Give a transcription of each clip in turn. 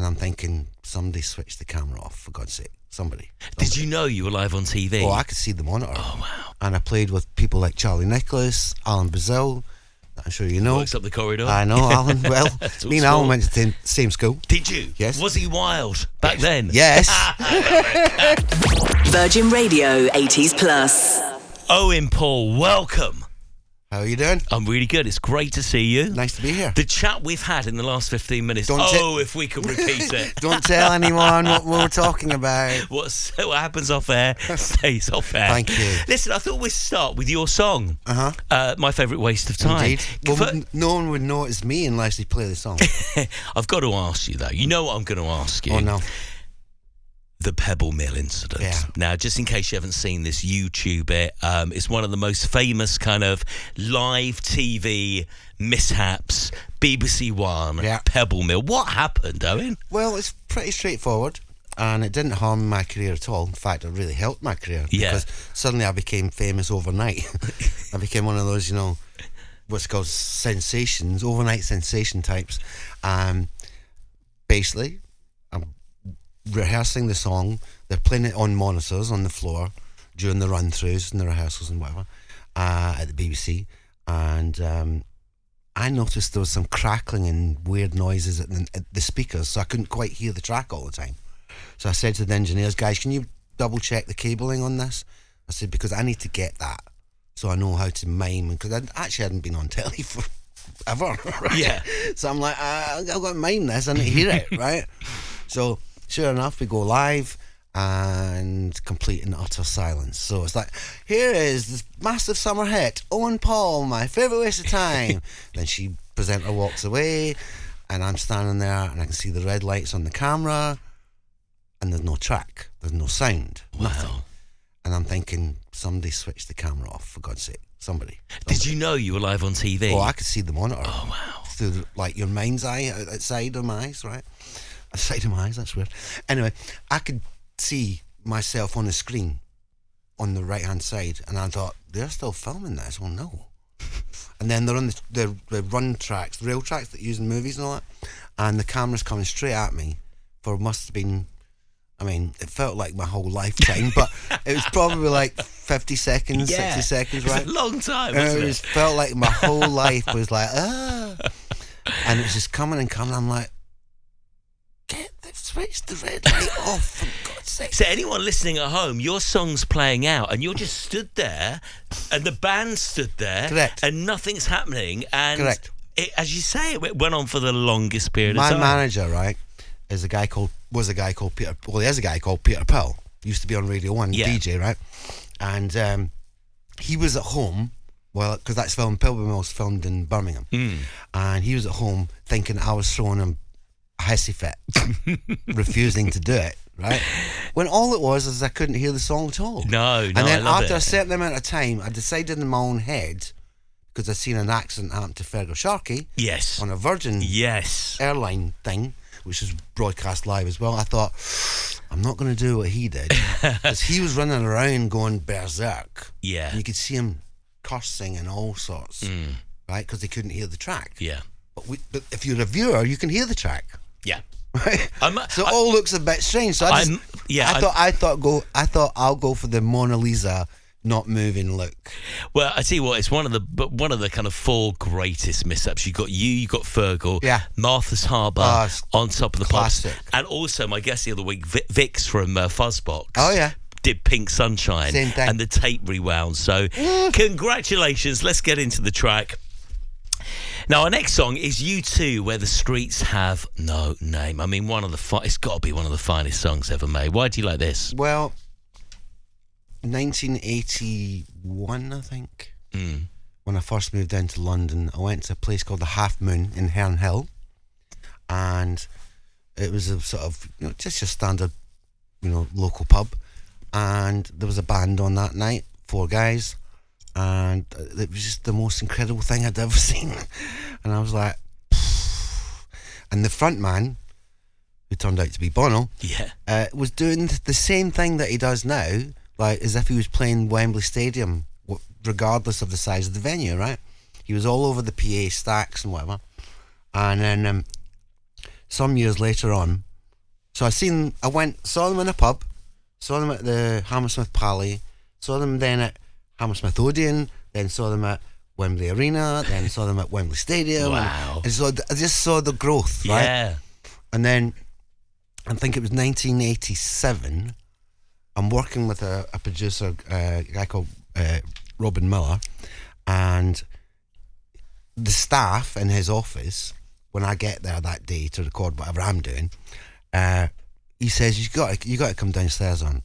I'm thinking, somebody switched the camera off, for God's sake. Somebody. Did you know you were live on TV? Oh, I could see the monitor. Oh, wow. And I played with people like Charlie Nicholas, Alan Brazil, I'm sure you know. Works up the corridor. I know Alan well. Me and Alan went to the same school. Did you? Yes. Was he wild back then? Yes. Virgin Radio 80s Plus. Owen Paul, welcome. How are you doing? I'm really good. It's great to see you. Nice to be here. The chat we've had in the last 15 minutes. If we could repeat it. Don't tell anyone what we're talking about. What happens off air stays off air. Thank you. Listen, I thought we'd start with your song. Uh-huh. My favourite waste of time. Indeed. Well, no one would know it's me unless they play the song. I've got to ask you, though. You know what I'm going to ask you. Oh, no. The Pebble Mill incident. Yeah. Now, just in case you haven't seen this, YouTube it. It's one of the most famous kind of live TV mishaps. BBC One, yeah. Pebble Mill. What happened, Owen? Well, it's pretty straightforward, and it didn't harm my career at all. In fact, it really helped my career because suddenly I became famous overnight. I became one of those, what's called sensations, overnight sensation types. Basically, I'm rehearsing the song. They're playing it on monitors on the floor during the run-throughs and the rehearsals and whatever at the BBC, and I noticed there was some crackling and weird noises at the speakers, so I couldn't quite hear the track all the time. So I said to the engineers, guys, can you double check the cabling on this? I said, because I need to get that so I know how to mime, because I actually hadn't been on telly for ever, right? Yeah. So I'm like, I've got to mime this, I need to hear it, right? So sure enough, we go live and complete in utter silence. So it's like, here is this massive summer hit, Owen Paul, my favourite waste of time. Then she presenter walks away, and I'm standing there, and I can see the red lights on the camera, and there's no track, there's no sound, nothing. And I'm thinking, somebody switched the camera off, for God's sake. Somebody. Did you know you were live on TV? Oh, I could see the monitor. Oh, wow. Through your mind's eye, outside of my eyes, right? Outside of my eyes, that's weird. Anyway, I could see myself on the screen on the right-hand side, and I thought, they're still filming this? Oh, no. And then they're on the run tracks, the rail tracks that you use in movies and all that, and the camera's coming straight at me for must have been, it felt like my whole lifetime, but it was probably like 50 seconds, 60 seconds, right? It's a long time, wasn't it? It felt like my whole life was like, and it's just coming and coming. I'm like, they've switched the red light off, for God's sake. So anyone listening at home, your song's playing out and you're just stood there and the band stood there. Correct. And nothing's happening. And correct. As you say, it went on for the longest period of time. My manager, right, was a guy called Peter. Well, there's a guy called Peter Paul. Used to be on Radio 1, DJ, right? And he was at home, because that's Pebble Mill's filmed in Birmingham. And he was at home thinking I was throwing him a hissy fit, refusing to do it, right? When all it was is I couldn't hear the song at all. No, and then after a a certain amount of time, I decided in my own head, because I'd seen an accident happen to Fergal Sharkey on a Virgin airline thing, which was broadcast live as well. I thought, I'm not going to do what he did, because he was running around going berserk. Yeah. And you could see him cursing and all sorts, right? Because they couldn't hear the track. Yeah. But if you're a viewer, you can hear the track. Yeah. Right? So it all looks a bit strange. So I thought I'll go for the Mona Lisa not moving look. Well, I tell you what, it's one of the kind of four greatest mishaps. You got Fergal, Martha's Harbour on top of the classic, and also my guest the other week, Vix from Fuzzbox. Oh yeah. Did Pink Sunshine. Same thing. And the tape rewound. So congratulations. Let's get into the track. Now, our next song is U2, Where the Streets Have No Name. It's got to be one of the finest songs ever made. Why do you like this? Well, 1981, I think, when I first moved down to London, I went to a place called the Half Moon in Herne Hill, and it was a sort of, just your standard, local pub, and there was a band on that night, 4 guys, and it was just the most incredible thing I'd ever seen. And I was like, and the front man, who turned out to be Bono, was doing the same thing that he does now, like as if he was playing Wembley Stadium, regardless of the size of the venue, right? He was all over the PA stacks and whatever. And then some years later on, So saw them in a pub, saw them at the Hammersmith Palais, saw them then at Hammersmith Odeon, then saw them at Wembley Arena, then saw them at Wembley Stadium. Wow. And so I just saw the growth, right? Yeah. And then I think it was 1987. I'm working with a producer, a guy called Robin Miller, and the staff in his office, when I get there that day to record whatever I'm doing, he says, you got to come downstairs on.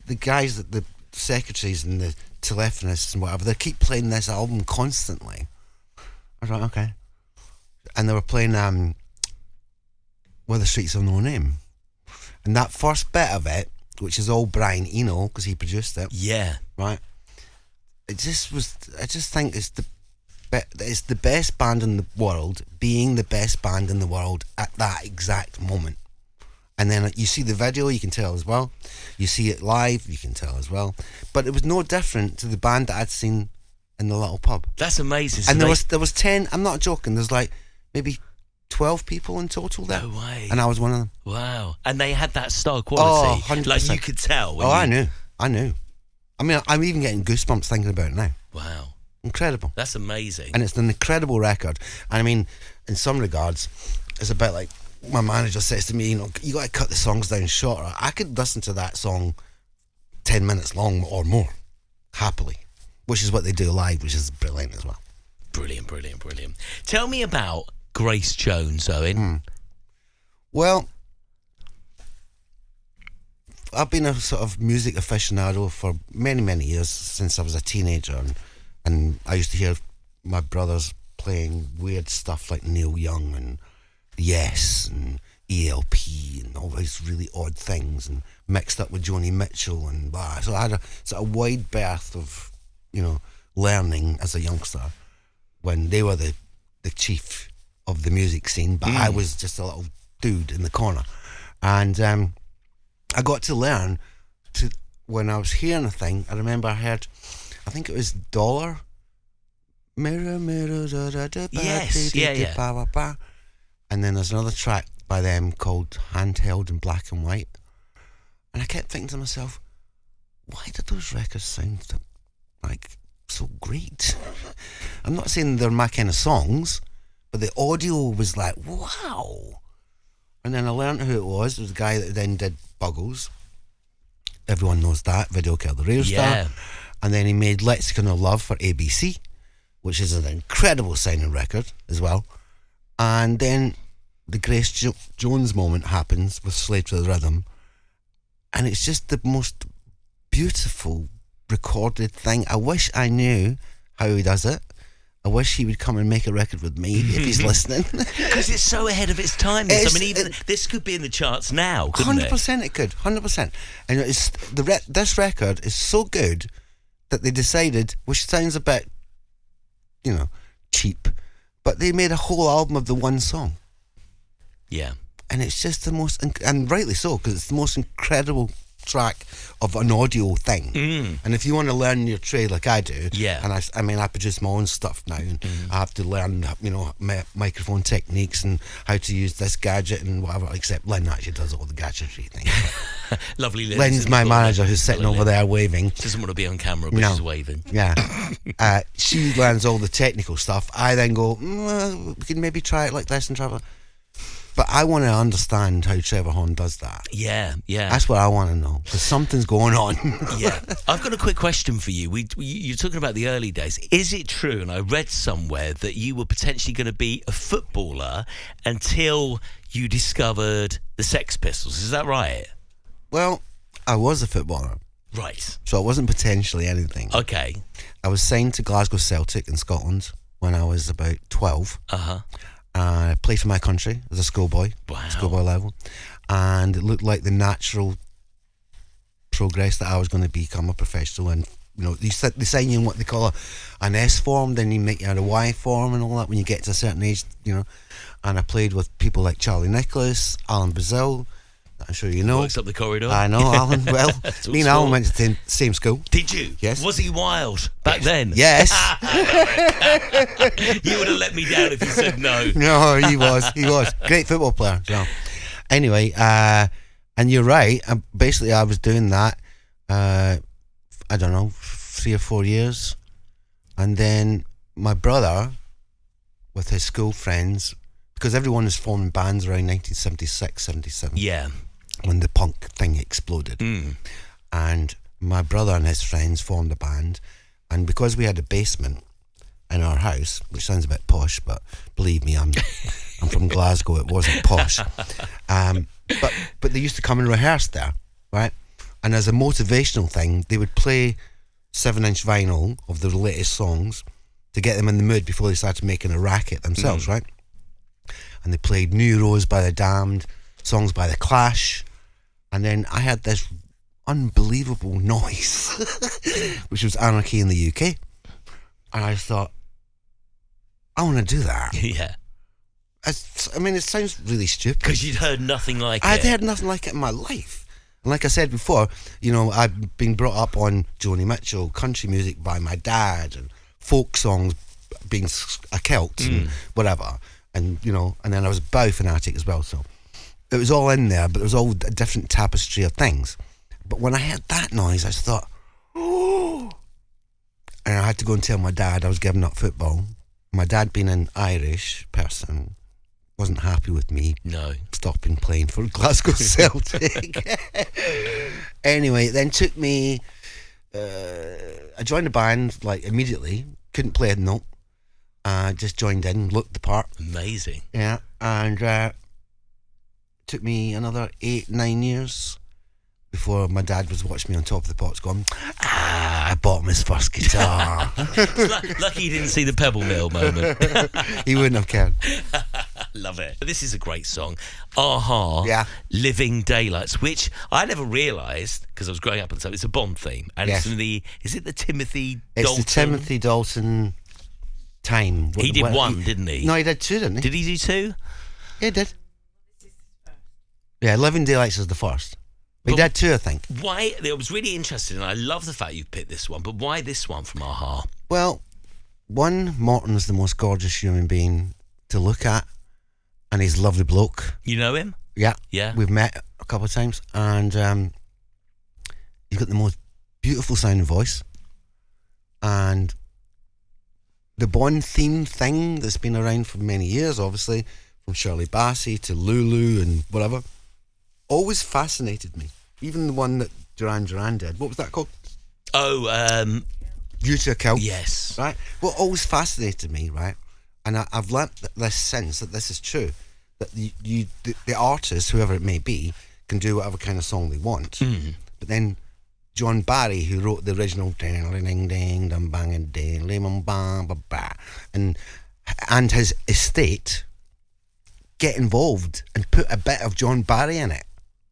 The guys, the secretaries and the telephonists and whatever, they keep playing this album constantly. I was like, okay. And they were playing Where the Streets Have No Name. And that first bit of it, which is all Brian Eno, because he produced it. Yeah. Right? I just think it's the best band in the world being the best band in the world at that exact moment. And then you see the video, you can tell as well. You see it live, you can tell as well. But it was no different to the band that I'd seen in the little pub. That's amazing. So And there was 10, I'm not joking, there's like maybe 12 people in total there. No way. And I was one of them. Wow. And they had that star quality. 100%. Like you could tell. I knew. I mean, I'm even getting goosebumps thinking about it now. Wow. Incredible. That's amazing. And it's an incredible record. And I mean, in some regards, it's a bit like my manager says to me, you got to cut the songs down shorter. I could listen to that song 10 minutes long or more, happily, which is what they do live, which is brilliant as well. Brilliant. Tell me about Grace Jones, Owen. Well, I've been a sort of music aficionado for many, many years, since I was a teenager, and I used to hear my brothers playing weird stuff like Neil Young and Yes and ELP and all these really odd things, and mixed up with Joni Mitchell and blah. So I had a sort of wide berth of, learning as a youngster when they were the chief of the music scene, but I was just a little dude in the corner. And I got to learn when I was hearing a thing. I remember I think it was Dollar. Mirror, mirror, da da da. Yes, yeah. Ba, ba, ba. And then there's another track by them called Handheld in Black and White. And I kept thinking to myself, why did those records sound like so great? I'm not saying they're my kind of songs, but the audio was like, wow. And then I learned who it was. It was the guy that then did Buggles. Everyone knows that. Video Killed the Radio Star. And then he made Lexicon of Love for ABC, which is an incredible sounding record as well. And then the Grace Jones moment happens with Slave to the Rhythm. And it's just the most beautiful recorded thing. I wish I knew how he does it. I wish he would come and make a record with me if he's listening. Because it's so ahead of its time. This could be in the charts now, couldn't 100% it could, 100%. And this record is so good that they decided, which sounds a bit, cheap, but they made a whole album of the one song. Yeah. And it's just the most, and rightly so, because it's the most incredible track of an audio thing. And if you want to learn your trade like I do, and I produce my own stuff now, and I have to learn microphone techniques and how to use this gadget and whatever, except Lynn actually does all the gadgetry things. Lovely Lynn. Lynn's my manager who's sitting over there waving. She doesn't want to be on camera, but she's waving. Yeah. She learns all the technical stuff. I then go, we can maybe try it like this and try it. But I want to understand how Trevor Horn does that. Yeah. That's what I want to know, because something's going on. Yeah. I've got a quick question for you. You're talking about the early days. Is it true, and I read somewhere, that you were potentially going to be a footballer until you discovered the Sex Pistols? Is that right? Well, I was a footballer. Right. So it wasn't potentially anything. Okay. I was signed to Glasgow Celtic in Scotland when I was about 12. Uh-huh. I played for my country as a schoolboy, schoolboy level, and it looked like the natural progress that I was going to become a professional. And they sign you in what they call an S form, then you make you a Y form and all that when you get to a certain age, And I played with people like Charlie Nicholas, Alan Brazil. I'm sure you know. Works up the corridor. I know Alan well. Me and Alan went to the same school. Did you? Yes. Was he wild back then? Yes. You would have let me down if you said no. No, he was. Great football player. So. Anyway, And you're right. Basically, I was doing that, I don't know, 3 or 4 years. And then my brother, with his school friends, because everyone was forming bands around 1976, 77. Yeah. When the punk thing exploded. And my brother and his friends formed a band. And because we had a basement in our house, which sounds a bit posh, but believe me, I'm from Glasgow, it wasn't posh. But they used to come and rehearse there, right? And as a motivational thing, they would play 7-inch vinyl of the latest songs to get them in the mood before they started making a racket themselves, right? And they played New Rose by the Damned, songs by The Clash, and then I had this unbelievable noise, which was Anarchy in the UK, and I thought, I want to do that. Yeah. I mean, it sounds really stupid. Because you'd heard nothing like it. I'd heard nothing like it in my life. And like I said before, you know, I've been brought up on Joni Mitchell, country music by my dad, and folk songs being a Celt and whatever. And, you know, and then I was a Bow fanatic as well. So it was all in there, but it was all a different tapestry of things. But when I heard that noise, I just thought, oh. And I had to go and tell my dad I was giving up football. My dad, being an Irish person, wasn't happy with me stopping playing for Glasgow Celtic. Anyway, it then took me, I joined the band like immediately, couldn't play a note, just joined in, looked the part. Amazing. Yeah, and took me another 8-9 years before my dad was watching me on Top of the Pops going, I bought him his first guitar. Lucky he didn't see the Pebble Mill moment. He wouldn't have cared. Love it. This is a great song. Aha. Yeah. Living Daylights, which I never realised because I was growing up and so it's a Bond theme. And yes. It's is it the Timothy It's Dalton? the Timothy Dalton time. He did one, didn't he? No, he did 2, didn't he? Did he do 2? Yeah, he did. Yeah, Living Daylights is the first. He did 2, I think. Why? I was really interested, and I love the fact you picked this one, but why this one from Aha? Well, one, Morton's the most gorgeous human being to look at, and he's a lovely bloke. You know him? Yeah. Yeah. We've met a couple of times, and he's got the most beautiful sounding voice. And the Bond theme thing that's been around for many years, obviously, from Shirley Bassey to Lulu and whatever, always fascinated me. Even the one that Duran Duran did. What was that called? Oh, View to a Kill. yes. Right? Well, always fascinated me, right? And I've learnt this since that this is true. That the artist, whoever it may be, can do whatever kind of song they want. But then John Barry, who wrote the original and his estate get involved and put a bit of John Barry in it.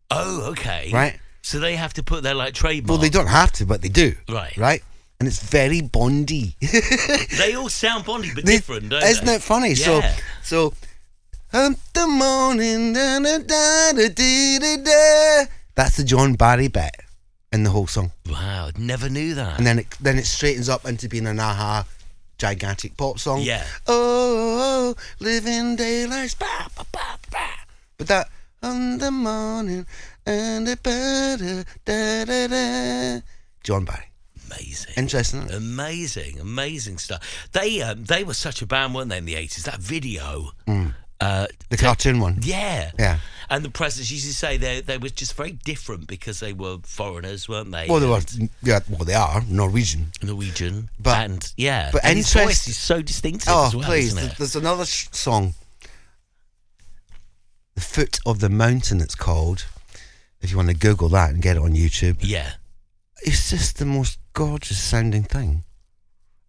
Oh, okay. Right? So they have to put their trademark. Well, they don't have to, but they do. Right. Right? And it's very Bondy. They all sound Bondy, but different, don't Isn't they? it funny? Yeah. So the morning, da, da, da, da, da, da. That's the John Barry bit in the whole song. Wow, never knew that. And then it straightens up into being an Aha gigantic pop song. Yeah. Oh, living daylights, ba, ba, ba, ba. But that on the morning and the better, da, da, da. John Barry. Amazing. Interesting, isn't it? Amazing stuff. They were such a band, weren't they, in the 80s? That video. The cartoon one. Yeah. Yeah. And the presence used to say they were just very different because they were foreigners, weren't they? Well, they are Norwegian. Norwegian. But and but his voice is so distinctive as well, please, isn't it? there's another song, The Foot of the Mountain it's called, if you want to Google that and get it on YouTube. Yeah. It's just the most gorgeous sounding thing.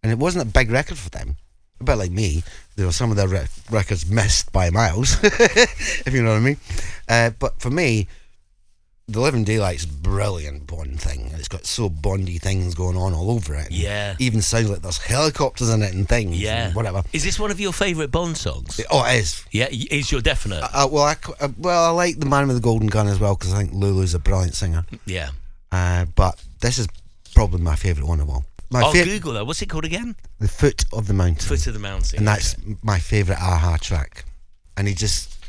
And it wasn't a big record for them. A bit like me, there were some of their records missed by miles, if you know what I mean. But for me, The Living Daylights is a brilliant Bond thing. It's got so Bondy things going on all over it. Yeah. Even sounds like there's helicopters in it and things. Yeah. And whatever. Is this one of your favourite Bond songs? Oh, it is. Yeah, is your definite? I like The Man with the Golden Gun as well because I think Lulu's a brilliant singer. Yeah. But this is probably my favourite one of all. I'll Google that. What's it called again? The Foot of the Mountain. Foot of the Mountain. And that's my favourite Aha track. And he just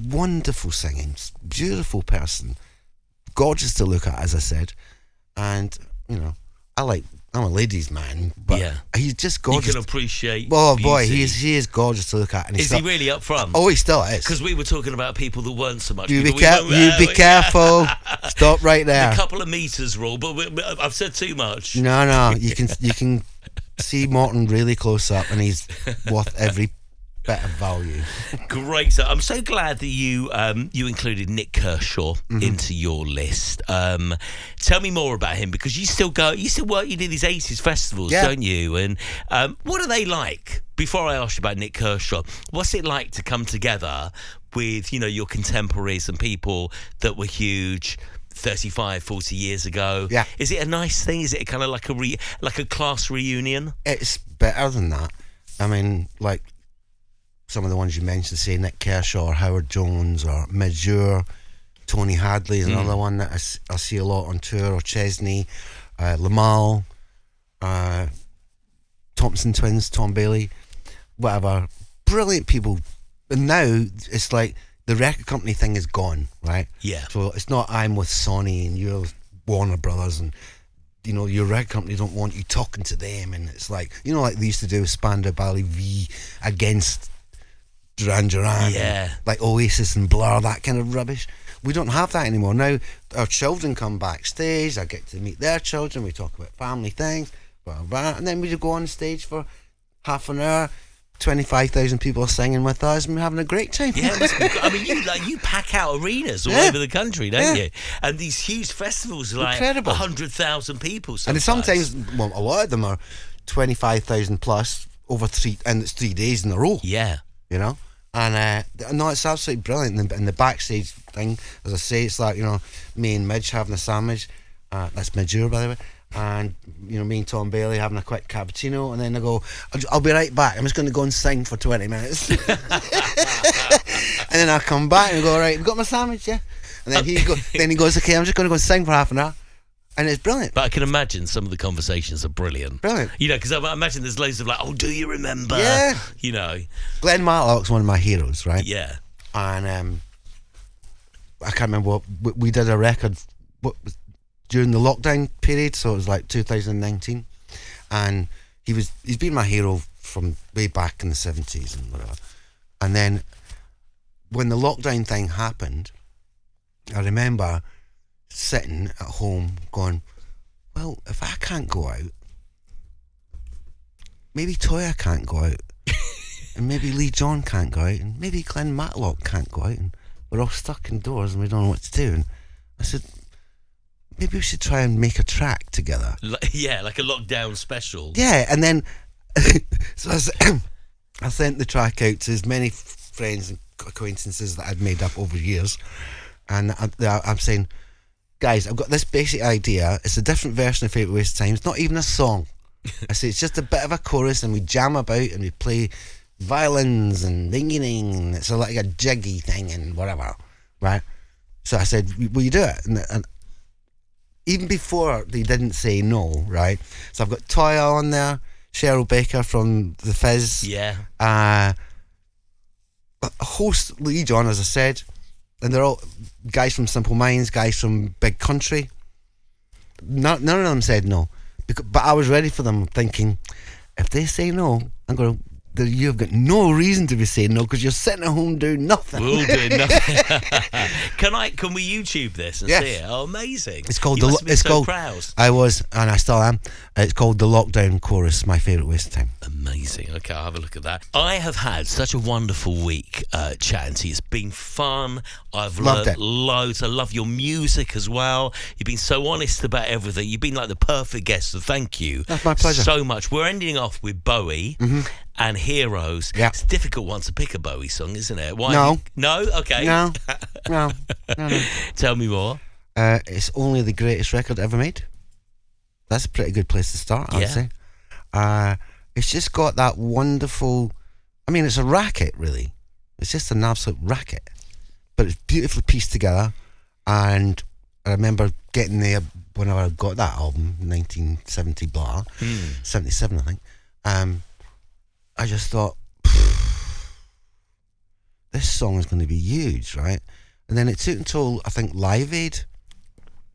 wonderful singing, beautiful person, gorgeous to look at, as I said. And, you know, I'm a ladies' man, but he's just gorgeous. You can appreciate Oh, beauty. boy, he is gorgeous to look at. And is he really up front? Oh, he still is. Because we were talking about people that weren't so much. You be careful. Stop right there. A couple of meters rule, but I've said too much. No, you can see Morton really close up, and he's worth every bit of value. Great. So I'm so glad that you included Nick Kershaw into your list. Tell me more about him, because you still work, you do these 80s festivals, don't you? And what are they like? Before I ask you about Nick Kershaw, what's it like to come together with, you know, your contemporaries and people that were huge 35, 40 years ago? Yeah. Is it a nice thing? Is it kind of like a class reunion? It's better than that. I mean, like some of the ones you mentioned, say Nick Kershaw or Howard Jones or Major, Tony Hadley is another one that I see a lot on tour, or Chesney, Lamal, Thompson Twins, Tom Bailey, whatever. Brilliant people. And now it's like the record company thing is gone, right? Yeah. So it's not I'm with Sony and you're Warner Brothers, and you know your record company don't want you talking to them, and it's like, you know, like they used to do with Spandau Ballet V against Duran Duran, yeah, like Oasis and Blur, that kind of rubbish. We don't have that anymore. Now our children come backstage, I get to meet their children, we talk about family things, blah, blah, and then we just go on stage for half an hour. 25,000 people are singing with us and we're having a great time. Yeah, I mean, you pack out arenas all over the country, don't you? And these huge festivals are like incredible. 100,000 people sometimes. And sometimes, well, a lot of them are 25,000 plus over and it's 3 days in a row. Yeah. You know? And no, it's absolutely brilliant. And the backstage thing, as I say, it's like, you know, me and Midge having a sandwich. That's Major, by the way. And, you know, me and Tom Bailey having a quick cappuccino, and then I go, I'll be right back, I'm just going to go and sing for 20 minutes. And then I come back and go, right, you got my sandwich, yeah? And then he goes, okay, I'm just going to go and sing for half an hour. And it's brilliant. But I can imagine some of the conversations are brilliant. Brilliant. You know, because I imagine there's loads of like, oh, do you remember? Yeah. You know. Glenn Matlock's one of my heroes, right? Yeah. And I can't remember what, we did a record, during the lockdown period, so it was like 2019, and he's been my hero from way back in the 70s and whatever. And then when the lockdown thing happened, I remember sitting at home going, well, if I can't go out, maybe Toyah can't go out, and maybe Lee John can't go out, and maybe Glenn Matlock can't go out, and we're all stuck indoors and we don't know what to do. And I said, maybe we should try and make a track together. Yeah, like a lockdown special. Yeah, and then so I sent the track out to as many friends and acquaintances that I'd made up over years, and I'm saying, guys, I've got this basic idea. It's a different version of Favourite Waste of Time. It's not even a song. I say it's just a bit of a chorus, and we jam about and we play violins and ding-ding, and it's like a jiggy thing and whatever, right? So I said, will you do it? And even before they didn't say no, right? So I've got Toyah on there, Cheryl Baker from The Fizz. Yeah. A host, Lee John, as I said. And they're all guys from Simple Minds, guys from Big Country. None of them said no. But I was ready for them, thinking, if they say no, I'm going to... You've got no reason to be saying no, because you're sitting at home doing nothing. We'll do nothing. Can we YouTube this and see it? Oh, amazing! It's called proud. I was, and I still am. It's called The Lockdown Chorus. My favourite waste of time. Amazing. Okay, I'll have a look at that. I have had such a wonderful week chatting to you. It's been fun. I've learned loads. I love your music as well. You've been so honest about everything. You've been like the perfect guest. So thank you. That's my pleasure. So much. We're ending off with Bowie. And Heroes. Yeah. It's a difficult one to pick a Bowie song, isn't it? Why? No. No? Okay. No. Tell me more. It's only the greatest record ever made. That's a pretty good place to start, I'd say. It's just got that wonderful... I mean, it's a racket, really. It's just an absolute racket. But it's beautifully pieced together. And I remember getting there whenever I got that album, 1970 blah, 77, I think. I just thought, this song is going to be huge, right? And then it took until, I think, Live Aid,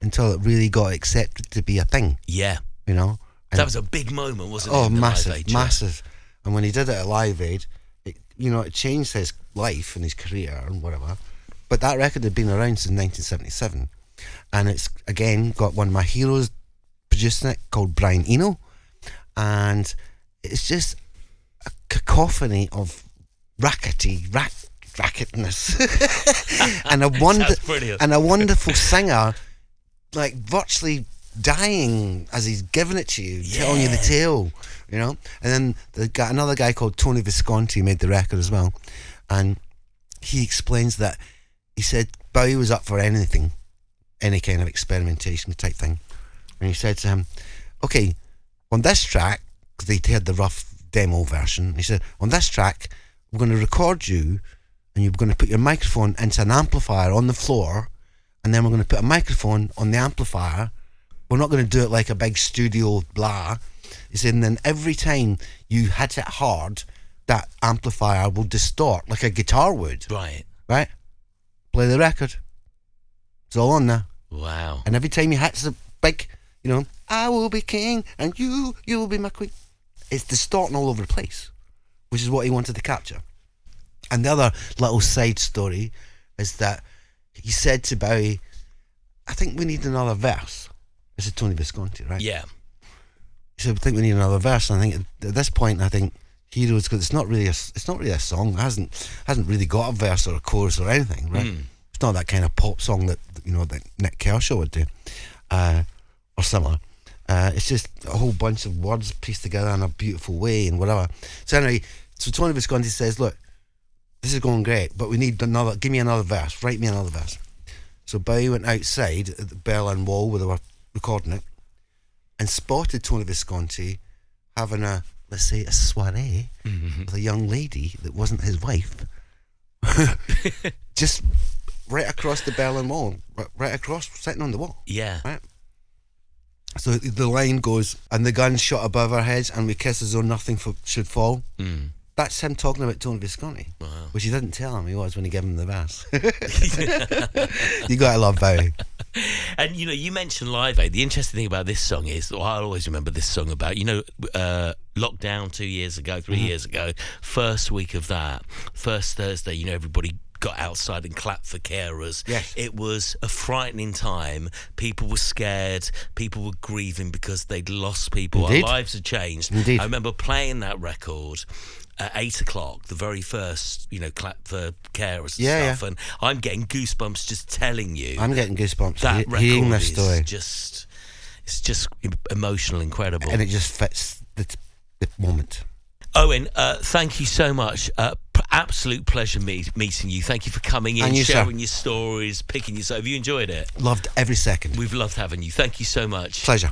until it really got accepted to be a thing. Yeah. You know? And that was a big moment, wasn't it? Oh, in the massive, Live Aid, massive. And when he did it at Live Aid, it changed his life and his career and whatever. But that record had been around since 1977. And it's, again, got one of my heroes producing it called Brian Eno. And it's just a cacophony of racketness. and a wonderful singer, like virtually dying as he's giving it to you, telling you the tale, you know. And then another guy called Tony Visconti made the record as well, and he explains that he said Bowie was up for anything, any kind of experimentation type thing, and he said to him, okay, on this track, because they had the rough demo version, he said, on this track we're going to record you and you're going to put your microphone into an amplifier on the floor, and then we're going to put a microphone on the amplifier. We're not going to do it like a big studio blah. He said, and then every time you hit it hard, that amplifier will distort like a guitar would. Right. Right? Play the record. It's all on there. Wow. And every time he hits the big, I will be king and you will be my queen, it's distorting all over the place, which is what he wanted to capture. And the other little side story is that he said to Bowie, I think we need another verse. This is Tony Visconti, right? Yeah. He said, I think we need another verse. And I think at this point, Heroes, because it's not really a song. It hasn't really got a verse or a chorus or anything, right? It's not that kind of pop song that that Nick Kershaw would do, or similar. It's just a whole bunch of words pieced together in a beautiful way and whatever. So anyway, Tony Visconti says, look, this is going great, but we need another. Give me another verse. Write me another verse. So Bowie went outside at the Berlin Wall where they were recording it, and spotted Tony Visconti having a, let's say, a soiree with a young lady that wasn't his wife, just right across the Berlin Wall, right across, sitting on the wall. Yeah. Right. So the line goes, and the gun shot above our heads, and we kiss as though nothing should fall. That's him talking about Tony Visconti, which he didn't tell him he was when he gave him the verse. You gotta love Bowie. And you mentioned Live Aid. The interesting thing about this song is, I always remember this song about lockdown 2 years ago, 3 years ago. First week of that, first Thursday, everybody got outside and clapped for carers. Yes. It was a frightening time. People were scared. People were grieving because they'd lost people. Indeed. Our lives had changed. Indeed. I remember playing that record at 8 o'clock, the very first, clap for carers and stuff, and I'm getting goosebumps just telling you. I'm getting goosebumps that hearing record this story. It's just emotional, incredible, and it just fits the moment. Owen, thank you so much. Absolute pleasure meeting you. Thank you for coming in, sharing your stories, picking yourself. Have you enjoyed it? Loved every second. We've loved having you. Thank you so much. Pleasure.